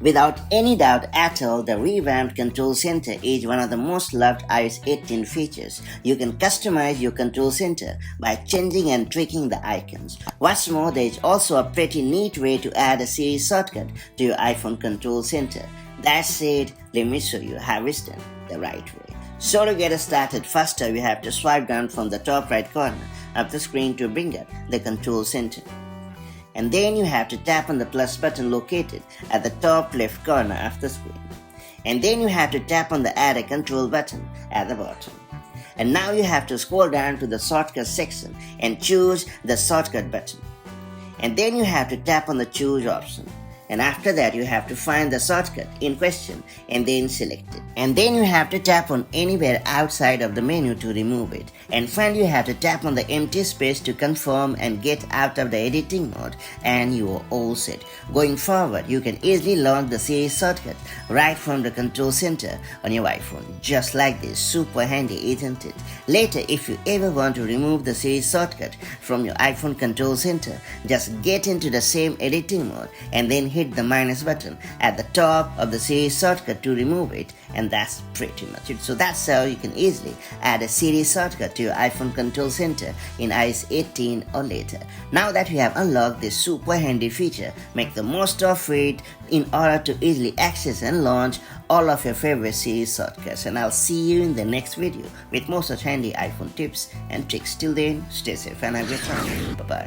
Without any doubt at all, the revamped Control Center is one of the most loved iOS 18 features. You can customize your Control Center by changing and tweaking the icons. What's more, there is also a pretty neat way to add a Siri Shortcut to your iPhone Control Center. That said, let me show you how it's done the right way. So to get us started faster, we have to swipe down from the top right corner of the screen to bring up the Control Center. And then you have to tap on the plus button located at the top left corner of the screen. And then you have to tap on the add a control button at the bottom. And now you have to scroll down to the shortcut section and choose the shortcut button. And then you have to tap on the choose option. And after that you have to find the shortcut in question and then select it. And then you have to tap on anywhere outside of the menu to remove it. And finally you have to tap on the empty space to confirm and get out of the editing mode, and you are all set. Going forward, you can easily launch the Siri Shortcut right from the Control Center on your iPhone. Just like this, super handy, isn't it? Later, if you ever want to remove the Siri Shortcut from your iPhone Control Center, just get into the same editing mode and then hit the minus button at the top of the Siri Shortcut to remove it, and that's pretty much it. So that's how you can easily add a Siri Shortcut to your iPhone Control Center in iOS 18 or later. Now that we have unlocked this super handy feature, make the most of it in order to easily access and launch all of your favorite Siri shortcuts. And I'll see you in the next video with more such handy iPhone tips and tricks. Till then, stay safe and have a great time. Bye bye.